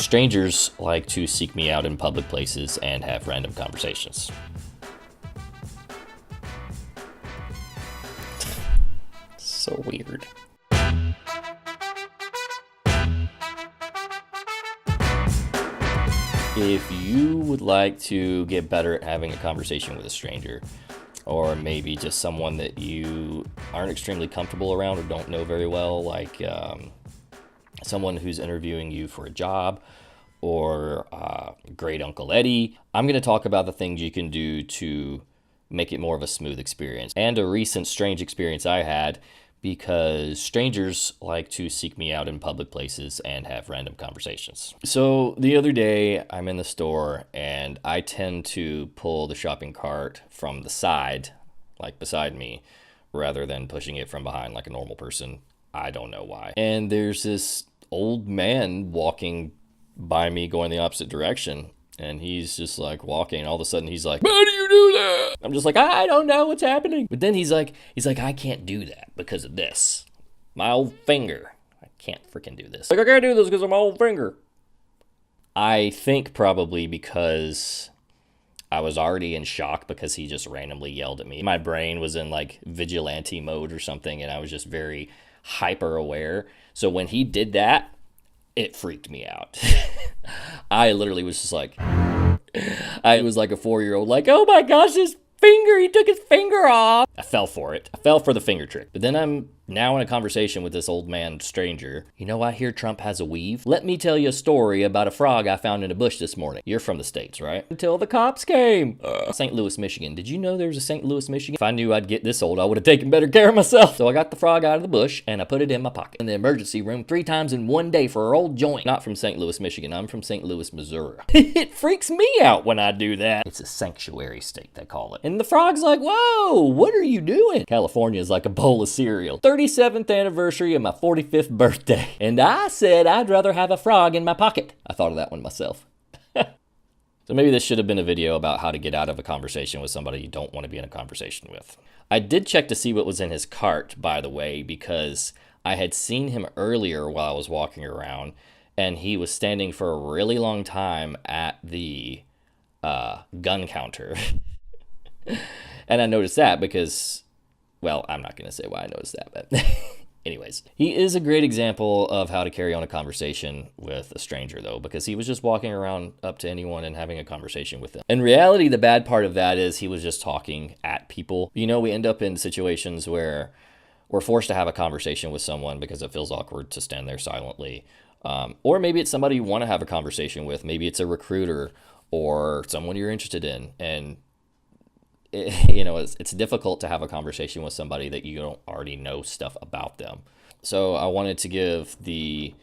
Strangers like to seek me out in public places and have random conversations. So weird. If you would like to get better at having a conversation with a stranger, or maybe just someone that you aren't extremely comfortable around or don't know very well, like someone who's interviewing you for a job, or great Uncle Eddie, I'm going to talk about the things you can do to make it more of a smooth experience. And a recent strange experience I had, because strangers like to seek me out in public places and have random conversations. So the other day, I'm in the store and I tend to pull the shopping cart from the side, like beside me, rather than pushing it from behind like a normal person. I don't know why. And there's this old man walking by me going the opposite direction. And he's just like walking. All of a sudden he's like, "How do you do that?" I'm just like, "I don't know what's happening." But then he's like, "I can't do that because of this. My old finger. I can't freaking do this. Like, I can't do this because of my old finger." I think probably because I was already in shock because he just randomly yelled at me. My brain was in like vigilante mode or something, and I was just very hyper aware. So when he did that, it freaked me out. I literally was just like, I was like a 4-year-old, like, "Oh my gosh, his finger, he took his finger off." I fell for it. I fell for the finger trick. But then I'm now in a conversation with this old man stranger. "You know, I hear Trump has a weave. Let me tell you a story about a frog I found in a bush this morning." You're from the States, right? "Until the cops came." St. Louis, Michigan. Did you know there was a St. Louis, Michigan? If I knew I'd get this old, I would have taken better care of myself. So I got the frog out of the bush and I put it in my pocket. In the emergency room 3 times in one day for an old joint. Not from St. Louis, Michigan. I'm from St. Louis, Missouri. It freaks me out when I do that. It's a sanctuary state, they call it. And the frog's like, "Whoa, what are you doing?" California is like a bowl of cereal. 37th anniversary of my 45th birthday. And I said I'd rather have a frog in my pocket. I thought of that one myself. So maybe this should have been a video about how to get out of a conversation with somebody you don't want to be in a conversation with. I did check to see what was in his cart, by the way, because I had seen him earlier while I was walking around, and he was standing for a really long time at the gun counter. And I noticed that because, well, I'm not going to say why I noticed that, but anyways. He is a great example of how to carry on a conversation with a stranger, though, because he was just walking around up to anyone and having a conversation with them. In reality, the bad part of that is he was just talking at people. You know, we end up in situations where we're forced to have a conversation with someone because it feels awkward to stand there silently. Or maybe it's somebody you want to have a conversation with. Maybe it's a recruiter or someone you're interested in. And it's difficult to have a conversation with somebody that you don't already know stuff about them. So I wanted to give the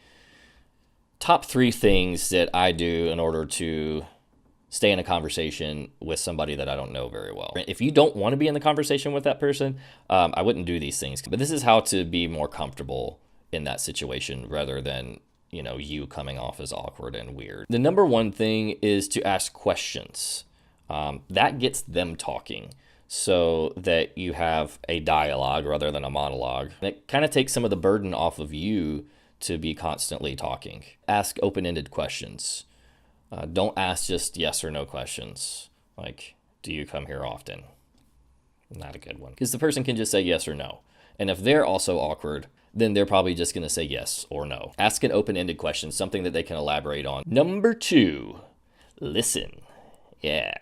top 3 things that I do in order to stay in a conversation with somebody that I don't know very well. If you don't want to be in the conversation with that person, I wouldn't do these things. But this is how to be more comfortable in that situation rather than, you coming off as awkward and weird. The number 1 thing is to ask questions. That gets them talking so that you have a dialogue rather than a monologue. And it kind of takes some of the burden off of you to be constantly talking. Ask open-ended questions. Don't ask just yes or no questions. Like, "Do you come here often?" Not a good one. Because the person can just say yes or no. And if they're also awkward, then they're probably just going to say yes or no. Ask an open-ended question, something that they can elaborate on. Number 2, listen. Yeah,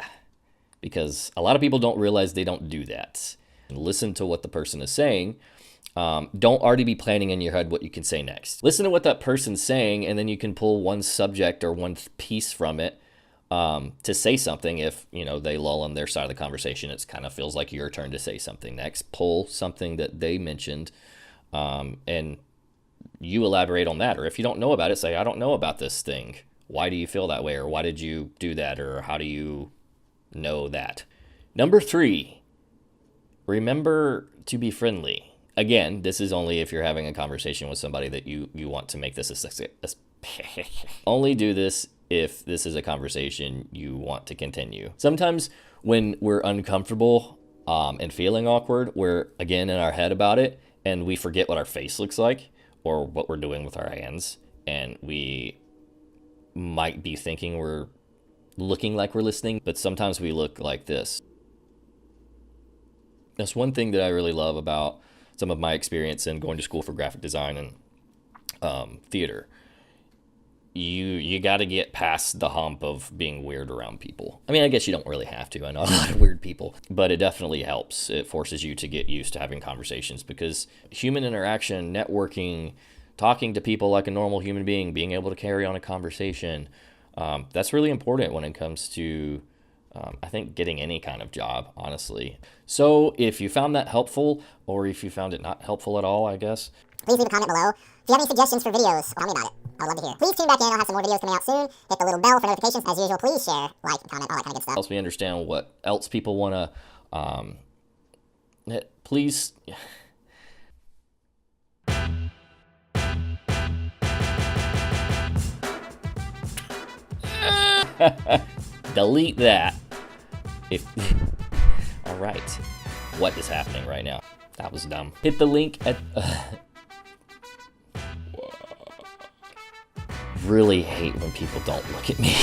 because a lot of people don't realize they don't do that. Listen to what the person is saying. Don't already be planning in your head what you can say next. Listen to what that person's saying, and then you can pull one subject or one piece from it to say something. If, they lull on their side of the conversation, it kind of feels like your turn to say something next. Pull something that they mentioned, and you elaborate on that. Or if you don't know about it, say, "I don't know about this thing. Why do you feel that way?" Or "Why did you do that?" Or "How do you know that?" Number 3, remember to be friendly. Again, this is only if you're having a conversation with somebody that you want to make this a success. Only do this if this is a conversation you want to continue. Sometimes when we're uncomfortable and feeling awkward, we're, again, in our head about it, and we forget what our face looks like or what we're doing with our hands, and we might be thinking we're looking like we're listening, but sometimes we look like this. That's one thing that I really love about some of my experience in going to school for graphic design and theater. You got to get past the hump of being weird around people. I mean, I guess you don't really have to. I know a lot of weird people, but it definitely helps. It forces you to get used to having conversations, because human interaction, networking, talking to people like a normal human being able to carry on a conversation, that's really important when it comes to, I think, getting any kind of job, honestly. So if you found that helpful, or if you found it not helpful at all, I guess, please leave a comment below. If you have any suggestions for videos, tell me about it. I would love to hear. Please tune back in. I'll have some more videos coming out soon. Hit the little bell for notifications. As usual, please share, like, and comment, all that kind of good stuff. Helps me understand what else people want to, please. Delete that. All right. What is happening right now? That was dumb. Hit the link at... Really hate when people don't look at me.